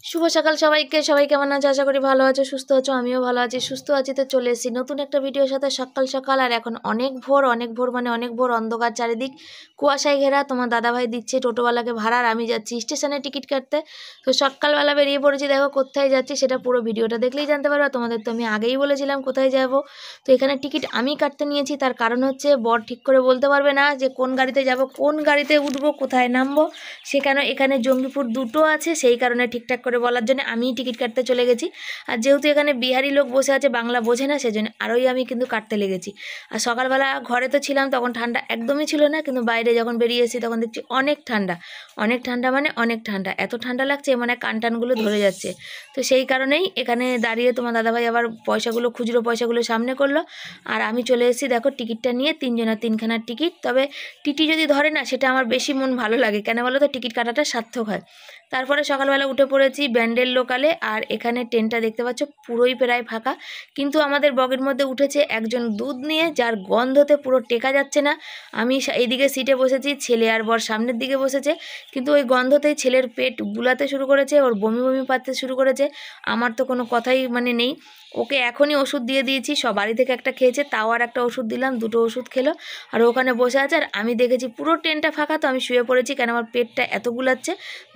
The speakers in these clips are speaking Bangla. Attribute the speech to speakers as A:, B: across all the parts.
A: শুভ সকাল সবাইকে। সবাই কেমন আছে? আশা করি ভালো আছো, সুস্থ আছো। আমিও ভালো আছি, সুস্থ আছি। তো চলে এসেছি নতুন একটা ভিডিওর সাথে সকাল সকাল। আর এখন অনেক ভোর মানে অনেক ভোর, অন্ধকার চারিদিক, কুয়াশায় ঘেরা। তোমার দাদাভাই দিচ্ছে টোটোওয়ালাকে ভাড়া, আর আমি যাচ্ছি স্টেশনে টিকিট কাটতে। তো সকালবেলা বেরিয়ে পড়েছি। দেখো কোথায় যাচ্ছি সেটা পুরো ভিডিওটা দেখলেই জানতে পারবে। তোমাদের তো আমি আগেই বলেছিলাম কোথায় যাব। তো এখানে টিকিট আমি কাটতে নিয়েছি, তার কারণ হচ্ছে বর ঠিক করে বলতে পারবে না যে কোন গাড়িতে যাব, কোন গাড়িতে উঠবো, কোথায় নামবো। সেখানে এখানে জঙ্গিপুর দুটো আছে, সেই কারণে ঠিকঠাক করে বলার জন্য আমিই টিকিট কাটতে চলে গেছি। আর যেহেতু এখানে বিহারি লোক বসে আছে, বাংলা বোঝে না, সেজন্য আরোই আমি কিন্তু কাটতে লেগেছি। আর সকালবেলা ঘরে তো ছিলাম, তখন ঠান্ডা একদমই ছিল না, কিন্তু বাইরে যখন বেরিয়ে এসেছি তখন দেখছি অনেক ঠান্ডা। অনেক ঠান্ডা মানে অনেক ঠান্ডা, এত ঠান্ডা লাগছে মানে কান টানগুলো ধরে যাচ্ছে। তো সেই কারণেই এখানে দাঁড়িয়ে তোমার দাদাভাই আবার পয়সাগুলো, খুচরো পয়সাগুলো সামনে করলো। আর আমি চলে এসেছি দেখো টিকিটটা নিয়ে, তিনজনের তিনখানার টিকিট। তবে টিটি যদি ধরে না, সেটা আমার বেশি মন ভালো লাগে। কেন বলো তো, টিকিট কাটাটা সার্থক হয়। তারপরে সকালবেলা উঠে পড়েছি ব্যান্ডেল লোকালে। আর এখানে ট্রেনটা দেখতে পাচ্ছ পুরোই প্রায় ফাঁকা, কিন্তু আমাদের বগির মধ্যে উঠেছে একজন দুধ নিয়ে, যার গন্ধতে পুরো টেকা যাচ্ছে না। আমি এইদিকে সিটে বসেছি, ছেলে আর বর সামনের দিকে বসেছে, কিন্তু ওই গন্ধতেই ছেলের পেট বুলাতে শুরু করেছে, ওর বমি বমি পাতে শুরু করেছে। আমার তো কোনো কথাই নেই। ওকে এখনই ওষুধ দিয়ে দিয়েছি, সব বাড়ি থেকে একটা খেয়েছে, তাও আর একটা ওষুধ দিলাম, দুটো ওষুধ খেলো। আর ওখানে বসে আছে, আর আমি দেখেছি পুরো ট্রেনটা ফাঁকা, তো আমি শুয়ে পড়েছি। কেন আমার পেটটা এত গুলাচ্ছে,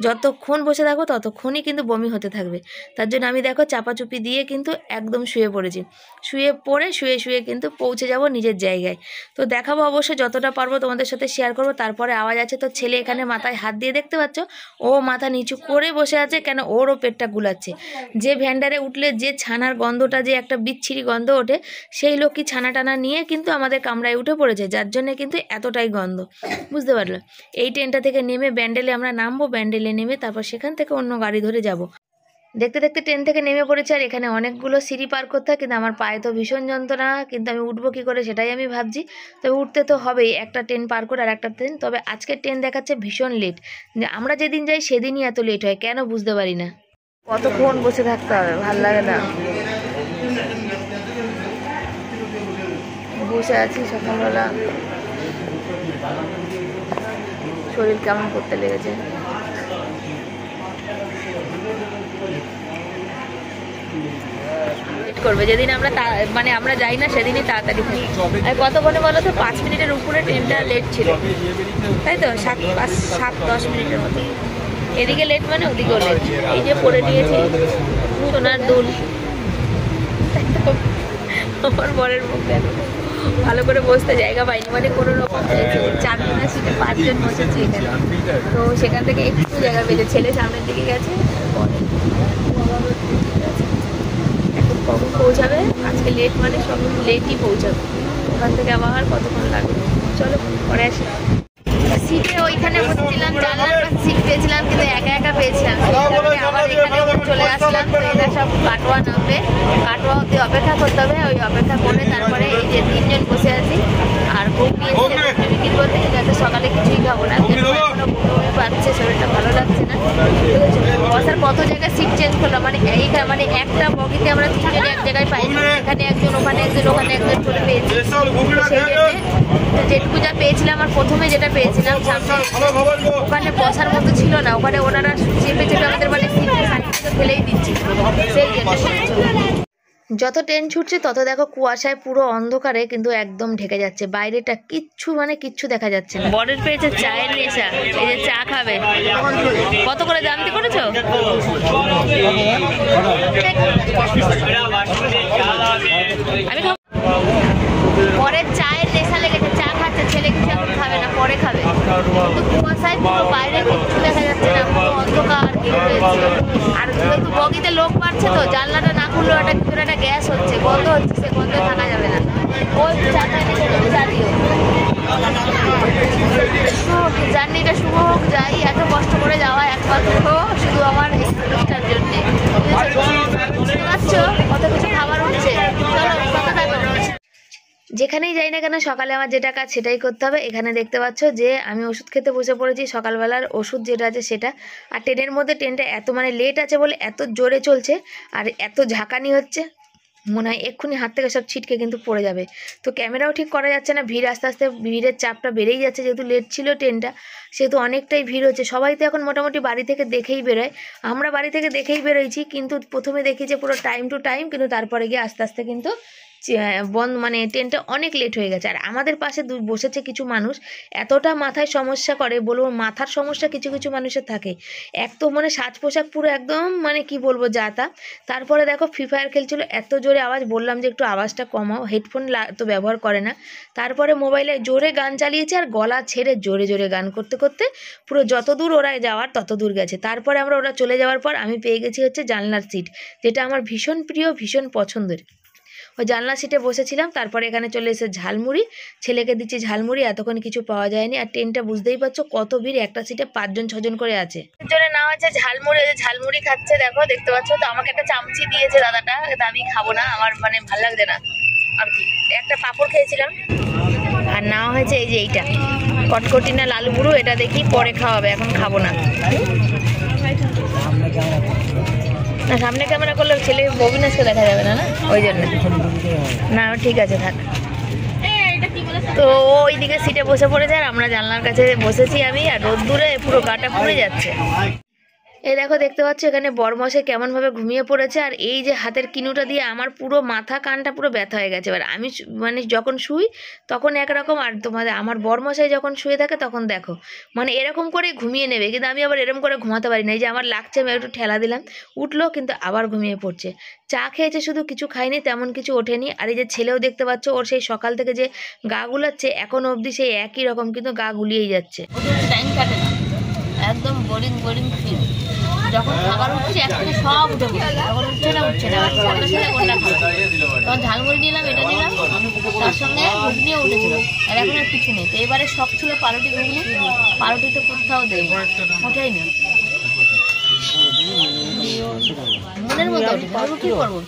A: যতক্ষণ বসে থাকবো ততক্ষণই কিন্তু বমি হতে থাকবে। তার জন্য আমি দেখো চাপাচুপি দিয়ে কিন্তু একদম শুয়ে পড়েছি। শুয়ে শুয়ে কিন্তু পৌঁছে যাব নিজের জায়গায়। তো দেখাবো অবশ্যই, যতটা পারবো তোমাদের সাথে শেয়ার করবো। তারপরে আওয়াজ আছে, তো ছেলে এখানে মাথায় হাত দিয়ে দেখতে পাচ্ছ, ও মাথা নিচু করে বসে আছে, কেন ওরও পেটটা গুলাচ্ছে। যে ভ্যান্ডারে উঠলে যে ছানার গন্ধটা, যে একটা বিচ্ছিরি গন্ধ ওঠে, সেই লোক কি ছানা টানা নিয়ে কিন্তু আমাদের কামরায় উঠে পড়েছে, যার জন্য কিন্তু এতটাই গন্ধ, বুঝতে পারলো। এই ট্রেনটা থেকে নেমে ব্যান্ডেলে আমরা নামবো, ব্যান্ডেলে নেমে তারপর সেখান থেকে অন্য গাড়ি ধরে যাব। দেখতে দেখতে ট্রেন থেকে নেমে পড়েছে, আর এখানে অনেকগুলো সিঁড়ি পার করতে হয়, কিন্তু আমার পায়ে তো ভীষণ যন্ত্রণা, কিন্তু আমি উঠবো কী করে সেটাই আমি ভাবছি। তবে উঠতে তো হবেই, একটা ট্রেন পার করে আর একটা ট্রেন। তবে আজকের ট্রেন দেখাচ্ছে ভীষণ লেট। আমরা যেদিন যাই সেদিনই এত লেট হয়, কেন বুঝতে পারি না। কতক্ষণ বসে থাকতে হবে, ভাল লাগে না। বসে আছি সকালবেলা, শরীর কেমন করতে লেগেছে। করবে যেদিন আমরা আমরা যাই না, সেদিনই তাড়াতাড়ি খাই। আর কতক্ষণে বলো তো, 5 মিনিটের উপরে ট্রেনটা লেট ছিল, তাই তো 7-10 মিনিটের মতো। এদিকে লেট মানে ওদিকেও লেট। এই যে পরে নিয়েছি সোনার দুল, আমার বরের মুখ দেখো, ভালো করে বসতে জায়গা পাইনি, কোনো রকম 4 সিটে 5 জন বসেছি এখানে। তো সেখান থেকে একটু জায়গা পেয়েছে, ছেলে সামনের দিকে গেছে, এখন কখন পৌঁছাবে। আজকে লেট মানে সব লেটই পৌঁছাবে। ওখান থেকে আবার কতক্ষণ লাগবে, চলো পরে আসি। সিটে ওইখানে বসেছিলাম, জানলার পাশে সিট পেয়েছিলাম, কিন্তু একা একা পেয়েছিলাম, সেই কারণে আবার এখানে চলে আসলাম। তো এরা সব কাটোয়া নামবে, কাটোয়া অবধি অপেক্ষা করতে হবে। ওই অপেক্ষা করে তারপরে এই যে 3 জন বসে আছি। আর ঘুগনি এসে বিক্রি করতে, কিন্তু এত সকালে কিছুই খাবো না, এখনো ঘুগনি পাচ্ছে, শরীরটা ভালো লাগছে না। বসার কত জায়গায় সিট চেঞ্জ করলাম, এইখানে একটা বগিতে আমরা 3 জন এক জায়গায় পাই, এখানে একজন, ওখানে একজন, ওখানে একজন করে পেয়েছি। সেই জন্য যেটুকু যা পেয়েছিলাম, আর প্রথমে যেটা পেয়েছিলাম ওখানে বসার মতো ছিল না, ওখানে ওনারা চেপে চেপে আমাদের সিটে সাইডে ফেলেই দিচ্ছি। সেই জন্য যত ট্রেন ছুটছে তত দেখো কুয়াশায় পুরো অন্ধকারে কিন্তু একদম ঢেকে যাচ্ছে, বাইরেটা কিচ্ছু দেখা যাচ্ছে না। বরের পেয়েছে চায়ের নেশা, এই যে চা খাবে। কত করে জানতে করেছো? আমি বরের চায়ের নেশা লেগেছে, চা খাচ্ছে, ছেলে কিছু এখন খাবে না, পরে খাবে। কিন্তু কুয়াশায় পুরো বাইরে কিচ্ছু দেখা যাচ্ছে না, পুরো অন্ধকার আর যেহেতু বগিতে লোক বাড়ছে, তো জানলাটা না খুললেও একটা ভিতরে একটা গ্যাস হচ্ছে, গন্ধ হচ্ছে, সে গন্ধে থাকা যাবে না। ওই চাটা নিচে চা দিও। জার্নিটা শুভ হোক, যাই, এত কষ্ট করে যাওয়া একমাত্র শুধু আমার এই জিনিসটার জন্যে, বুঝতে পারছো কত কিছু খাবার হচ্ছে। চলো কথা থাকো। যেখানেই যাই না কেন সকালে আমার যেটা কাজ সেটাই করতে হবে। এখানে দেখতে পাচ্ছ যে আমি ওষুধ খেতে বসে পড়েছি, সকালবেলার ওষুধ যেটা আছে সেটা। আর ট্রেনের মধ্যে ট্রেনটা এত লেট আছে বলে এত জোরে চলছে, আর এত ঝাঁকানি হচ্ছে, মনে হয় এক্ষুনি হাত থেকে সব ছিটকে কিন্তু পড়ে যাবে। তো ক্যামেরাও ঠিক করা যাচ্ছে না, ভিড় আস্তে আস্তে ভিড়ের চাপটা বেড়েই যাচ্ছে, যেহেতু লেট ছিল ট্রেনটা সেহেতু অনেকটাই ভিড় হচ্ছে। সবাই তো এখন মোটামুটি বাড়ি থেকে দেখেই বেরোয়, আমরা বাড়ি থেকে দেখেই বেরোইছি, কিন্তু প্রথমে দেখি যে পুরো টাইম টু টাইম, কিন্তু তারপরে গিয়ে আস্তে আস্তে কিন্তু বন্ধ, মানে ট্রেনটা অনেক লেট হয়ে গেছে। আর আমাদের পাশে বসেছে কিছু মানুষ, এতটা মাথায় সমস্যা করে বলবো, মাথার সমস্যা কিছু কিছু মানুষের থাকে। এক তো মানে সাজ পোশাক পুরো একদম মানে কি বলবো যা তা। তারপরে দেখো ফ্রি ফায়ার খেলছিল, এত জোরে আওয়াজ, বললাম যে একটু আওয়াজটা কমাও, হেডফোন তো ব্যবহার করে না। তারপরে মোবাইলে জোরে গান চালিয়েছে আর গলা ছেড়ে জোরে জোরে গান করতে করতে পুরো যত দূর ওরা যাওয়ার তত দূর গেছে। তারপরে ওরা চলে যাওয়ার পর আমি পেয়ে গেছি হচ্ছে জানলার সিট, যেটা আমার ভীষণ প্রিয়, ভীষণ পছন্দের। ওই জানলা সিটে বসেছিলাম। তারপরে এখানে চলে এসে ঝালমুড়ি, ছেলেকে দিচ্ছি ঝালমুড়ি, এতক্ষণ কিছু পাওয়া যায়নি। আর ট্রেনটা বুঝতেই পারছো কত ভিড়, একটা সিটে 5 জন 6 জন করে আছে। জন্য না হচ্ছে ঝালমুড়ি, ঝালমুড়ি খাচ্ছে দেখো, দেখতে পাচ্ছ। তো আমাকে একটা চামচি দিয়েছে দাদাটা, এটা আমি খাবো না, আমার মানে ভালো লাগছে না আর কি। একটা পাঁপড় খেয়েছিলাম। আর নেওয়া হয়েছে এই যে এইটা কটকটি না লাল বুড়ো, এটা দেখি পরে খাওয়াবে, এখন খাবো না। না সামনে ক্যামেরা করলে ছেলে অবিনাশকে দেখা যাবে না, না ওই জন্য। না ঠিক আছে থাক। তো ওইদিকে সিটে বসে পড়েছে আর আমরা জানলার কাছে বসেছি আমি, আর রোদ্দুরে পুরো গাটা পুড়ে যাচ্ছে। এই দেখো দেখতে পাচ্ছ এখানে বরমশাই কেমনভাবে ঘুমিয়ে পড়েছে। আর এই যে হাতের কিনুটা দিয়ে আমার পুরো মাথা কানটা পুরো ব্যথা হয়ে গেছে। এবার আমি মানে যখন শুই তখন একরকম, আর আমার বরমশাই যখন শুয়ে থাকে তখন দেখো মানে এরকম করে ঘুমিয়ে নেবে, কিন্তু আমি আবার এরকম করে ঘুমাতে পারি না। এই যে আমার লাগছে, আমি একটু ঠেলা দিলাম, উঠলো কিন্তু আবার ঘুমিয়ে পড়ছে। চা খেয়েছে শুধু, কিছু খাইনি, তেমন কিছু ওঠেনি। আর এই যে ছেলেও দেখতে পাচ্ছ, ওর সেই সকাল থেকে যে গা গুলাচ্ছে এখন অবধি সেই একই রকম, কিন্তু গা গুলিয়েই যাচ্ছে, টাইম কাটে না, একদম বোরিং বোরিং ফিল। যখন খাবার উঠছে একসাথে সব উঠে পড়ে, যখন উঠছে না সাথে সাথে কোনটা খাবো। তখন ঝালমুড়ি নিলাম, এটা নিলাম, তার সঙ্গে ঘুগনিও উঠেছিল। আর এখন আর কিছু নেই। তো এবারে শখ ছিল পাউরুটি ঘুগনি, পাউরুটি তো কোথাও দেয় ওঠাই না, মনের মতো ওঠে। কি করবো,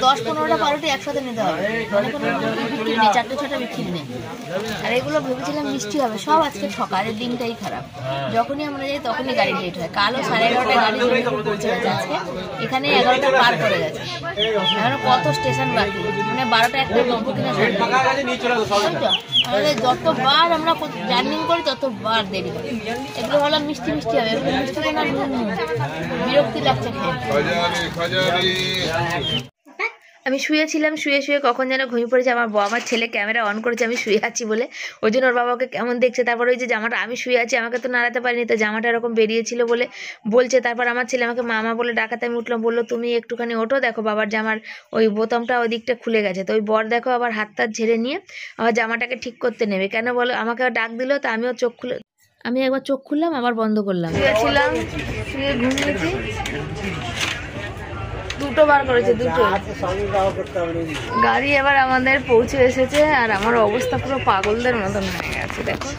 A: 10-15টা পাউরুটি একসাথে নিতে হবে, মানে কোনো বিক্রি নেই, 4-6টা বিক্রি নেই। আর এগুলো ভেবেছিলাম বৃষ্টি হবে, সব আজকে সকালের দিনটাই খারাপ। যখনই আমরা যাই তখনই গাড়ি লেট হয়। কালও 11:30টায় গাড়ি পৌঁছে গেছে, আজকে এখানে 11টা পার করে গেছে। এখনো কত স্টেশন বাকি, মানে 12টা-1টা নব্বই কিনা আমাদের যতবার আমরা জার্নিং করি ততবার দেরি হয়। এগুলো ভাবলাম মিষ্টি মিষ্টি হবে, এগুলো মিষ্টি না, বিরক্তি লাগছে খেয়ে। আমি শুয়েছিলাম, শুয়ে শুয়ে কখন যেন ঘুমিয়ে পড়েছে। আমার ছেলে ক্যামেরা অন করেছে আমি শুয়ে আছি বলে, ওই জন্য ওর বাবাকে কেমন দেখছে। তারপর ওই যে জামাটা, আমি শুয়ে আছি, আমাকে তো নাড়াতে পারিনি, তো জামাটা এরকম বেরিয়েছিল বলে বলছে। তারপর আমার ছেলে আমাকে মামা বলে ডাকাতে আমি উঠলাম, বললো তুমি একটুখানি ওঠো, দেখো বাবার জামার ওই বোতামটা ওই দিকটা খুলে গেছে। তো ওই বর দেখো আবার হাত ঝেড়ে নিয়ে আবার জামাটাকে ঠিক করতে নেবে, কেন বলো, আমাকে ডাক দিল। তো আমিও চোখ খুলে, আমি একবার চোখ খুললাম আবার বন্ধ করলাম, শুয়েছিলাম, শুয়ে ঘুমিয়েছি, দুটো বার করেছে, দুটো গাড়ি এবার আমাদের পৌঁছে এসেছে। আর আমার অবস্থা পুরো পাগলদের মতন হয়ে গেছে, দেখো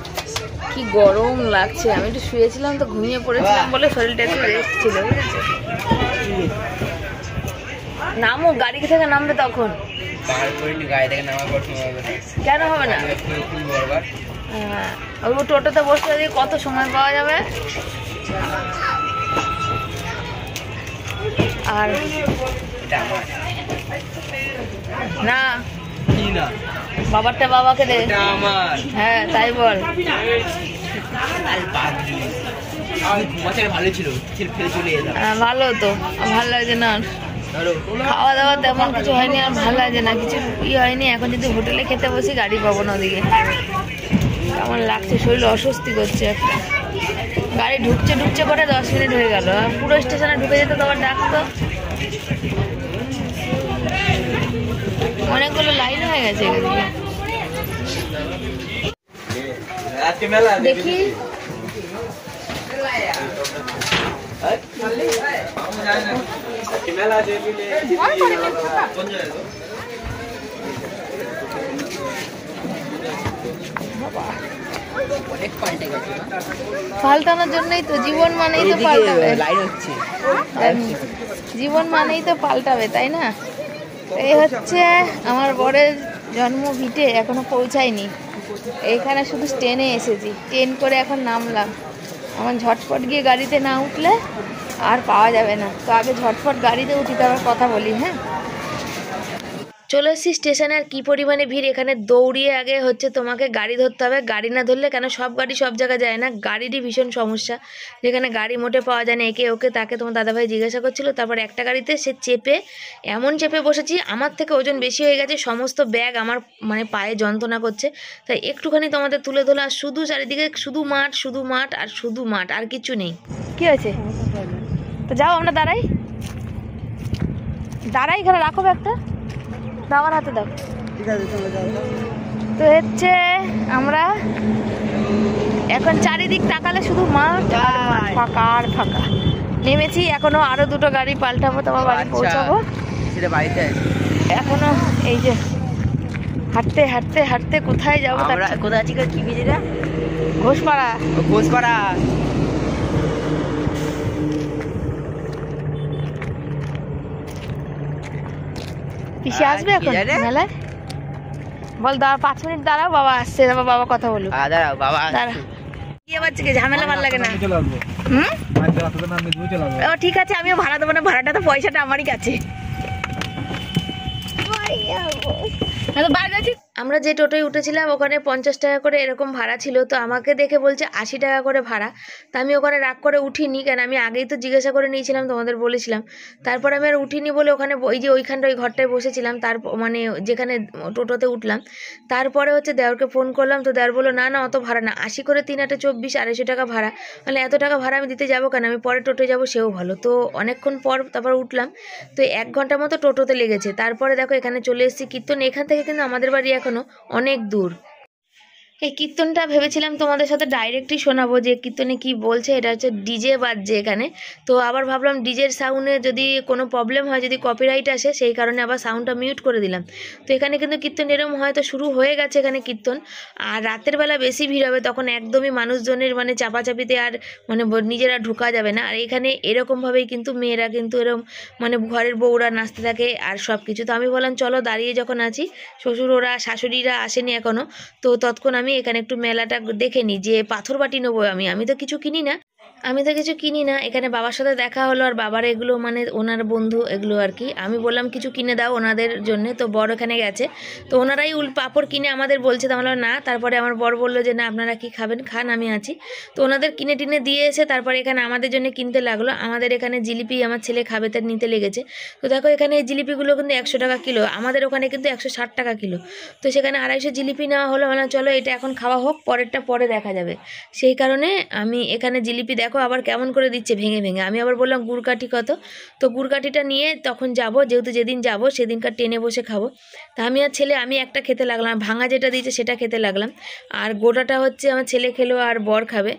A: কি গরম লাগছে। আমি একটু শুয়েছিলাম তো ঘুমিয়ে পড়েছিলাম বলে শরীরটা একটু রেস্ট ছিল, বুঝেছো। নামো, গাড়ি থেকে নামবে তখন, কেন হবে না। হ্যাঁ ওই টোটোতে বসতে দিয়ে কত সময় পাওয়া যাবে। আর না বাবারটা বাবাকে দে, হ্যাঁ তাই বল। ভালো তো, ভালো লাগছে না, খাওয়া দাওয়া তেমন কিছু হয়নি, আর ভালো লাগছে না, কিছু হয়নি। এখন যদি হোটেলে খেতে বসি গাড়ি পাবো না ওদিকে, কেমন লাগছে, শরীর অস্বস্তি করছে একটা। গাড়ি ঢুকছে ঢুকছে করে 10 মিনিট হয়ে গেল, পুরো স্টেশনে ঢুকে যেত তো আবার ডাকতো। অনেকগুলো লাইন হয়ে গেছে এদিকে, দেখি পাল্টানোর জন্যই তো জীবন, মানেই তো পাল্টাবে, জীবন মানেই তো পাল্টাবে, তাই না। এই হচ্ছে আমার বরের জন্ম ভিটে, এখনো পৌঁছায়নি, এইখানে শুধু ট্রেনে এসেছি, ট্রেন করে এখন নামলাম। আমার ঝটপট গিয়ে গাড়িতে না উঠলে আর পাওয়া যাবে না, তো আগে ঝটপট গাড়িতে উঠি, তারপর কথা বলি। হ্যাঁ চলে এসেছি স্টেশনে। আর কী পরিমাণে ভিড় এখানে, দৌড়িয়ে আগে হচ্ছে তোমাকে গাড়ি ধরতে হবে। গাড়ি না ধরলে, কেন সব গাড়ি সব জায়গায় যায় না, গাড়িরই ভীষণ সমস্যা, যেখানে গাড়ি মোটে পাওয়া যায় না। একে ওকে তাকে তোমার দাদাভাই জিজ্ঞাসা করছিল, তারপর একটা গাড়িতে সে চেপে এমন চেপে বসেছি, আমার থেকে ওজন বেশি হয়ে গেছে, সমস্ত ব্যাগ আমার মানে পায়ে যন্ত্রণা করছে। তাই একটুখানি তোমাদের তুলে ধরলাম। আর শুধু চারিদিকে শুধু মাঠ, শুধু মাঠ আর শুধু মাঠ, আর কিছু নেই। কি হয়েছে? তো যাও, আমরা দাঁড়াই দাঁড়াই, এখানে রাখো ব্যাগটা, দাও আমার হাতে দাও। ঠিক আছে, তো হচ্ছে আমরা এখন চারিদিক তাকালে শুধু মাঠ আর মাঠ, ফাঁকা আর ফাঁকা। নেমেছি, এখনো আরো দুটো গাড়ি পাল্টাবো, তোমার বাড়ি পৌঁছাবো। এখনো এই যে হাঁটতে হাঁটতে হাঁটতে কোথায় যাবো, কোথায় আছি, কি বিজেটা ঘোষপাড়া। পিসে আসবে এখন মেলায়? বল দাঁড়া, 5 মিনিট দাঁড়াও, বাবা আসছে, তারপর বাবা কথা বলুক। দাঁড়াও বাবা, দাঁড়া। কি আবার ঝামেলা ভালো লাগে না। ও ঠিক আছে, আমিও ভাড়া দেবো না, ভাড়াটা তো পয়সাটা আমারই কাছে। আমরা যে টোটোয় উঠেছিলাম ওখানে 50 টাকা করে এরকম ভাড়া ছিল। তো আমাকে দেখে বলছে 80 টাকা করে ভাড়া। তা আমি ওখানে রাগ করে উঠিনি, কারণ আমি আগেই তো জিজ্ঞাসা করে নিয়েছিলাম, তোমাদের বলেছিলাম। তারপর আমি আর উঠিনি বলে ওখানে ওই যে ওইখানটা ওই ঘরটায় বসেছিলাম, তার মানে যেখানে টোটোতে উঠলাম। তারপরে হচ্ছে দেওরকে ফোন করলাম, তো দেওর বললো না না অত ভাড়া না, 80 করে 3 8 24, 250 টাকা ভাড়া। মানে এত টাকা ভাড়া আমি দিতে যাবো কেন, আমি পরে টোটোয় যাবো, সেও ভালো। তো অনেকক্ষণ পর তারপর উঠলাম, তো 1 ঘন্টা মতো টোটোতে লেগেছে। তারপরে দেখো এখানে চলে এসেছি কীর্তন। এখান থেকে কিন্তু আমাদের বাড়ি এখনো অনেক দূর। এই কীর্তনটা ভেবেছিলাম তোমাদের সাথে ডাইরেক্টই শোনাবো যে কীর্তনে কি বলছে। এটা হচ্ছে ডিজে বাজছে এখানে। তো আবার ভাবলাম ডিজের সাউন্ডে যদি কোনো প্রবলেম হয়, যদি কপিরাইট আসে, সেই কারণে আবার সাউন্ডটা মিউট করে দিলাম। তো এখানে কিন্তু কীর্তন এরকম হয়তো শুরু হয়ে গেছে এখানে কীর্তন। আর রাতের বেলা বেশি ভিড় হবে, তখন একদমই মানুষজনের মানে চাপাচাপিতে আর মানে নিজেরা ঢোকা যাবে না। আর এখানে এরকমভাবেই কিন্তু মেয়েরা কিন্তু এরকম মানে ঘরের বউরা নাচতে থাকে আর সব কিছু। তো আমি বললাম চলো, দাঁড়িয়ে যখন আছি, শ্বশুর ওরা শাশুড়িরা আসেনি এখনও, তো তৎক্ষণ আমি এখানে একটু মেলাটা দেখে নিই, যে পাথর বাটি নেবো। আমি তো কিছু কিনি না, এখানে বাবার সাথে দেখা হলো। আর বাবার এগুলো মানে ওনার বন্ধু এগুলো আর কি। আমি বললাম কিছু কিনে দাও ওনাদের জন্যে। তো বর এখানে গেছে, তো ওনারাই পাঁপড় কিনে আমাদের বলছে। তো আমরা না, তারপরে আমার বর বললো যে না আপনারা কি খাবেন খান, আমি আছি। তো ওনাদের কিনে টিনে দিয়ে এসে তারপরে এখানে আমাদের জন্য কিনতে লাগলো। আমাদের এখানে জিলিপি আমার ছেলে খাবে, তার নিতে লেগেছে। তো দেখো এখানে এই জিলিপিগুলো কিন্তু 100 টাকা কিলো, আমাদের ওখানে কিন্তু 160 টাকা কিলো। তো সেখানে 250 জিলিপি নেওয়া হলো। মানে চলো এটা এখন খাওয়া হোক, পরেরটা পরে দেখা যাবে। সেই কারণে আমি এখানে জিলিপি দেখো আবার কেমন করে দিচ্ছে ভেঙে ভেঙে। আমি আবার বললাম গুড়কাঠি কত, তো গুড়কাঠিটা নিয়ে তখন যাব, যেহেতু যেদিন যাব সেদিনকার টেনে বসে খাবো। তা আমি আর ছেলে আমি একটা খেতে লাগলাম, ভাঙা যেটা দিয়েছে সেটা খেতে লাগলাম। আর গোটাটা হচ্ছে আমার ছেলে খেলো আর বর খাবে।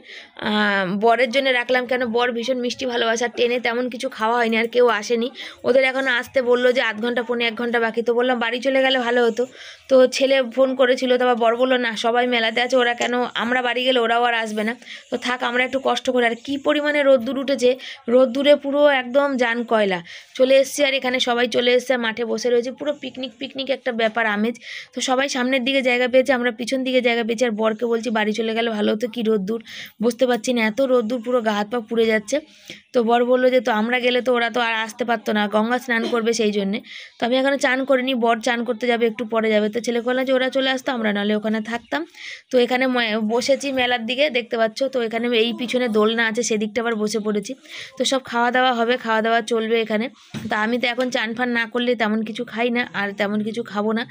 A: বরের জন্য রাখলাম, কেন বর ভীষণ মিষ্টি ভালোবাসে। আর ট্রেনে তেমন কিছু খাওয়া হয়নি, আর কেউ আসেনি। ওদের এখনও আসতে বললো যে 1/2 ঘন্টা 1 ঘন্টা বাকি। তো বললাম বাড়ি চলে গেলে ভালো হতো। তো ছেলে ফোন করেছিল, তারপর বর বললো না সবাই মেলাতে আছে, ওরা কেন, আমরা বাড়ি গেলে ওরাও আর আসবে না, তো থাক আমরা একটু কষ্ট করে। আর কী পরিমাণে রোদ্দুর উঠেছে, রোদ্দুরে পুরো একদম জান কয়লা। চলে এসছি, আর এখানে সবাই চলে এসছে, মাঠে বসে রয়েছে, পুরো পিকনিক একটা ব্যাপার, আমেজ। তো সবাই সামনের দিকে জায়গা পেয়েছে, আমরা পিছন দিকে জায়গা পেয়েছি। আর বরকে বলছি বাড়ি চলে গেলে ভালো হতো, কি রোদ্দুর, বুঝতে পারছি না, এত রোদ্দুর, পুরো গা হাত পা পুড়ে যাচ্ছে। তো বর বললো যে তো আমরা গেলে তো ওরা তো আর আসতে পারতো না, গঙ্গা স্নান করবে সেই জন্যে। তো আমি এখনো চান করিনি, বর চান করতে যাবে একটু পরে যাবে। তো ছেলে বললাম যে ওরা চলে আসতো, আমরা নাহলে ওখানে থাকতাম। তো এখানে বসেছি মেলার দিকে, দেখতে পাচ্ছ। তো এখানে এই পিছনে দোলনা আছে, সেদিকটা আবার বসে পড়েছি। তো সব খাওয়া দাওয়া হবে, খাওয়া দাওয়া চলবে এখানে। তা আমি তো এখন চান ফান না করলে তেমন কিছু খাই না, আর তেমন কিছু খাবো না।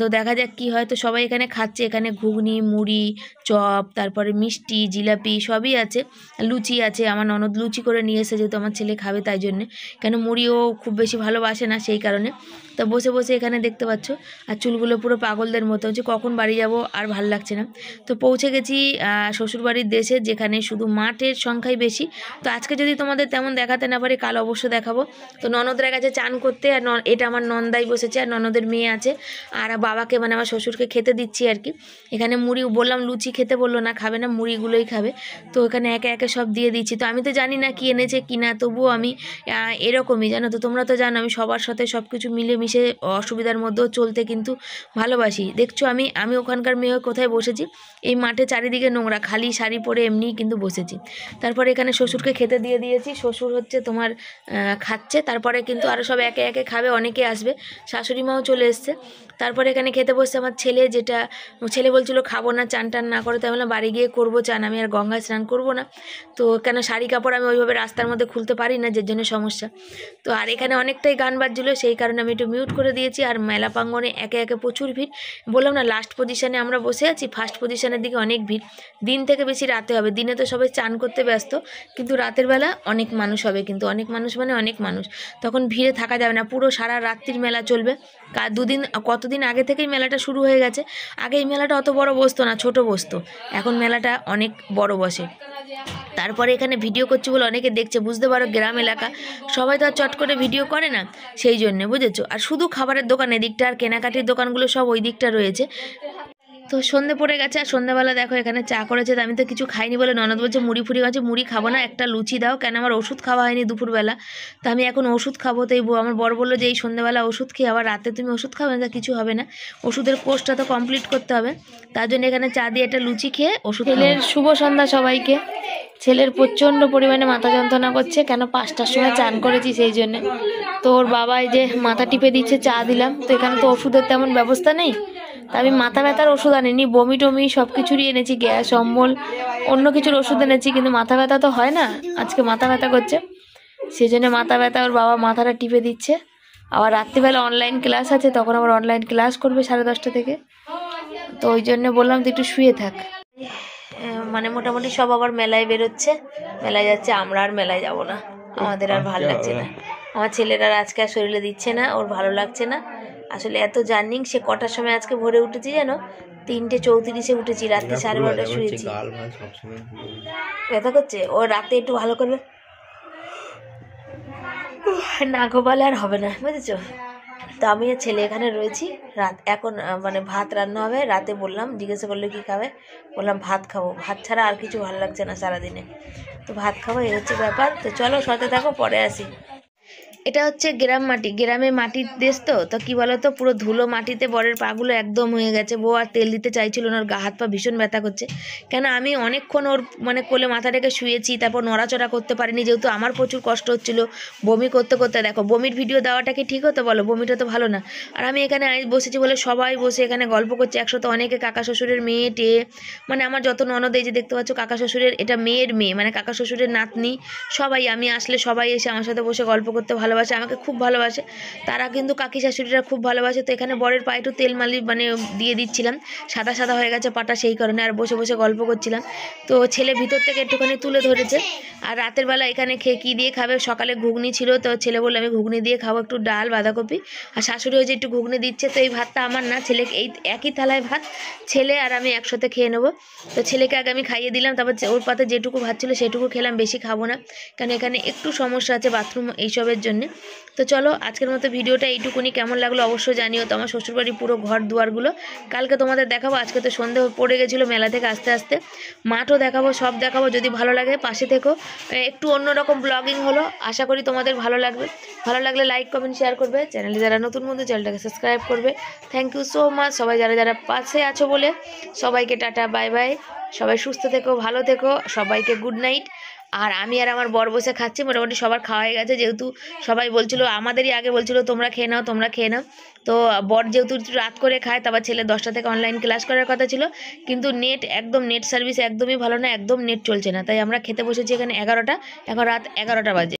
A: তো দেখা যাক কি হয়। তো সবাই এখানে খাচ্ছে, এখানে ঘুগনি, মুড়ি, চপ, তারপরে মিষ্টি, জিলাপি সবই আছে, লুচি আছে। আমার ননদ লুচি করে নিয়ে এসে, যেহেতু আমার ছেলে খাবে তাই জন্যে, কেন মুড়িও খুব বেশি ভালোবাসে না সেই কারণে। তো বসে বসে এখানে দেখতে পাচ্ছ। আর চুলগুলো পুরো পাগলদের মতো, যে কখন বাড়ি যাব আর ভাল লাগছে না। তো পৌঁছে গেছি শ্বশুরবাড়ির দেশে, যেখানে শুধু মাঠের সংখ্যাই বেশি। তো আজকে যদি তোমাদের তেমন দেখাতে না পারি, কাল অবশ্য দেখাবো। তো ননদরা গেছে চান করতে, আর এটা আমার নন্দাই বসেছে, আর ননদের মেয়ে আছে। আর বাবাকে মানে আমার শ্বশুরকে খেতে দিচ্ছি আর কি। এখানে মুড়ি বললাম, লুচি খেতে বললো না, খাবে না, মুড়িগুলোই খাবে। তো এখানে একে একে সব দিয়ে দিচ্ছি। তো আমি তো জানি না কি এনেছে কি না, তবুও আমি এরকমই, জানো তো, তোমরা তো জানো আমি সবার সাথে সব কিছু মিলেমিশে অসুবিধার মধ্যেও চলতে কিন্তু ভালোবাসি। দেখছো আমি ওখানকার মেয়ে কোথায় বসেছি, এই মাঠে চারিদিকে নোংরা, খালি শাড়ি পরে এমনিই কিন্তু বসেছি। তা তারপরে এখানে শ্বশুরকে খেতে দিয়ে দিয়েছি, শ্বশুর হচ্ছে তোমার খাচ্ছে, তারপরে কিন্তু আরও সব একে একে খাবে, অনেকে আসবে, শাশুড়ি মাও চলে এসছে। তারপরে এখানে খেতে বসছে আমার ছেলে, যেটা ছেলে বলছিল খাবো না, চান টান না করে, তাই বললাম বাড়ি গিয়ে করবো চান, আমি আর গঙ্গায় স্নান করবো না। তো কেন শাড়ি কাপড় আমি ওইভাবে রাস্তার মধ্যে খুলতে পারি না, যার জন্য সমস্যা। তো আর এখানে অনেকটাই গান বাজছিল, সেই কারণে আমি একটু মিউট করে দিয়েছি। আর মেলা প্রাঙ্গণে একে একে প্রচুর ভিড়, বললাম না লাস্ট পজিশনে আমরা বসে আছি, ফার্স্ট পজিশনের দিকে অনেক ভিড়। দিন থেকে বেশি রাতে হবে, দিনে তো সবাই চান করতে ব্যস্ত, কিন্তু রাতের বেলা অনেক মানুষ হবে, কিন্তু অনেক মানুষ মানে অনেক মানুষ, তখন ভিড়ে থাকা যাবে না, পুরো সারা রাত্রির মেলা চলবে। কতদিন আগে থেকেই মেলাটা শুরু হয়ে গেছে। আগে এই মেলাটা অত বড় বসতো না, ছোট বসতো, এখন মেলাটা অনেক বড় বসে। তারপরে এখানে ভিডিও করছি বলে অনেকে দেখছে, বুঝতে পারো গ্রাম এলাকা, সবাই তো আর চট করে ভিডিও করে না, সেই জন্যে, বুঝেছো। আর শুধু খাবারের দোকান এদিকটা, আর কেনাকাটির দোকানগুলো সব ওই দিকটা রয়েছে। তো সন্ধে পড়ে গেছে, আর সন্ধ্যাবেলা দেখো এখানে চা করেছে, তো আমি তো কিছু খাইনি বলে ননদ বলছে মুড়ি ফুড়ি আছে, মুড়ি খাবো না, একটা লুচি দাও, কেন আমার ওষুধ খাওয়া হয়নি দুপুরবেলা, তো আমি এখন ওষুধ খাবো। তো আমার বর বললো যে এই সন্ধ্যাবেলা ওষুধ খেয়ে আবার রাতে তুমি ওষুধ খাবে না, কিছু হবে না, ওষুধের কোর্সটা তো কমপ্লিট করতে হবে, তার জন্য এখানে চা দিয়ে একটা লুচি খেয়ে ওষুধ। ছেলের শুভ সন্ধ্যা সবাইকে। ছেলের প্রচণ্ড পরিমাণে মাথা যন্ত্রণা করছে, কেন 5টার সময় চান করেছি সেই জন্যে। তো ওর বাবা এই যে মাথা টিপে দিচ্ছে, চা দিলাম, তো এখানে তো ওষুধের তেমন ব্যবস্থা নেই, তা আমি মাথা ব্যথার ওষুধ আনিনি, বমি টমি সব কিছুরই এনেছি, গ্যাস অম্বল অন্য কিছুর ওষুধ এনেছি, কিন্তু মাথা ব্যথা তো হয় না, আজকে মাথা ব্যথা করছে, সেই জন্য মাথা ব্যথা ওর বাবা মাথাটা টিপে দিচ্ছে। আবার রাত্রিবেলা অনলাইন ক্লাস আছে, তখন আবার অনলাইন ক্লাস করবে 10:30 থেকে, তো ওই জন্য বললাম তো একটু শুয়ে থাক। মানে মোটামুটি সব আবার মেলায় বেরোচ্ছে, মেলায় যাচ্ছে, আমরা আর মেলায় যাব না, আমাদের আর ভালো লাগছে না, আমার ছেলের আর আজকে আর শরীরে দিচ্ছে না, ওর ভালো লাগছে না, আসলে এত জার্নিং। সে কটার সময় আজকে ভোরে উঠেছি জানো, 3:34-এ উঠেছি, রাত্রে 12:30 শুয়েছি, ব্যথা করছে, ও রাতে একটু ভালো করে না ঘুমালে আর হবে না, বুঝেছো। তো আমি আর ছেলে এখানে রয়েছি, রাত এখন মানে ভাত রান্না হবে রাতে, বললাম জিজ্ঞাসা করলে কি খাবে, বললাম ভাত খাবো, ভাত ছাড়া আর কিছু ভালো লাগছে না সারাদিনে, তো ভাত খাবো, এই হচ্ছে ব্যাপার। তো চলো সাথে থাকো, পরে আসি। এটা হচ্ছে গ্রাম মাটি, গ্রামে মাটির দেশ, তো কি বলতো, পুরো ধুলো মাটিতে বরের পাগুলো একদম হয়ে গেছে, বউ আর তেল দিতে চাইছিল না, ওর গা হাত পা ভীষণ ব্যথা করছে, কেন আমি অনেকক্ষণ ওর মানে কোলে মাথা রেখে শুয়েছি, তারপর নড়াচড়া করতে পারিনি, যেহেতু আমার প্রচুর কষ্ট হচ্ছিল বমি করতে করতে। দেখো বমির ভিডিও দেওয়াটা কি ঠিক হতো বলো, বমিটা তো ভালো না। আর আমি এখানে বসেছি বলে সবাই বসে এখানে গল্প করছে একসাথে, অনেকে কাকা শ্বশুরের মেয়ে টেয়ে, মানে আমার যত ননদ, এই যে দেখতে পাচ্ছ কাকা শ্বশুরের এটা মেয়ের মেয়ে, মানে কাকা শ্বশুরের নাতনি, সবাই আমি আসলে সবাই এসে আমার সাথে বসে গল্প করতে ভালোবাসে, আমাকে খুব ভালোবাসে, তারা কিন্তু কাকি শাশুড়িরা খুব ভালোবাসে। তো এখানে বরের পায়ে একটু তেল মালিশ মানে দিয়ে দিচ্ছিলাম, সাদা সাদা হয়ে গেছে পাটা, সেই কারণে, আর বসে বসে গল্প করছিলাম। তো ছেলে ভিতর থেকে একটুখানি তুলে ধরেছে। আর রাতের বেলা এখানে খেয়ে কী দিয়ে খাবে, সকালে ঘুগনি ছিল, তো ছেলে বললো আমি ঘুগনি দিয়ে খাবো, একটু ডাল বাঁধাকপি, আর শাশুড়ি হয়েছে একটু ঘুগনি দিচ্ছে। তো এই ভাতটা আমার না, ছেলেকে এই একই থালায় ভাত, ছেলে আর আমি একসাথে খেয়ে নেবো। তো ছেলেকে আগে আমি খাইয়ে দিলাম, তারপর ওর পাতে যেটুকু ভাত ছিল সেটুকু খেলাম, বেশি খাবো না, কারণ এখানে একটু সমস্যা আছে বাথরুম এইসবের জন্যে। তো চলো আজকের মতো ভিডিওটা এইটুকুনি, কেমন লাগলো অবশ্যই জানিও। তো আমার শ্বশুরবাড়ির পুরো ঘর দুয়ারগুলো কালকে তোমাদের দেখাবো, আজকে তো সন্ধে পড়ে গেছিলো মেলা থেকে আসতে আসতে, মাঠও দেখাবো, সব দেখাবো, যদি ভালো লাগে পাশে থেকো, একটু অন্যরকম ব্লগিং হলো, আশা করি তোমাদের ভালো লাগবে, ভালো লাগলে লাইক কমেন্ট শেয়ার করবে, চ্যানেলে যারা নতুন বন্ধু চ্যানেলটাকে সাবস্ক্রাইব করবে। থ্যাংক ইউ সো মাচ সবাই যারা যারা পাশে আছো বলে, সবাইকে টাটা বাই বাই, সবাই সুস্থ থেকো, ভালো থেকো, সবাইকে গুড নাইট। আর আমি আর আমার বর বসে খাচ্ছি, মোটামুটি সবার খাওয়া হয়ে গেছে, যেহেতু সবাই বলছিল, আমাদেরই আগে বলছিল তোমরা খেয়ে নাও তোমরা খেয়ে নাও, তো বর যেহেতু রাত করে খায়, তারপর ছেলে 10টা থেকে অনলাইন ক্লাস করার কথা ছিল, কিন্তু নেট সার্ভিস একদমই ভালো না, একদম নেট চলছে না, তাই আমরা খেতে বসেছি এখানে 11টা, এখন রাত 11টা বাজে।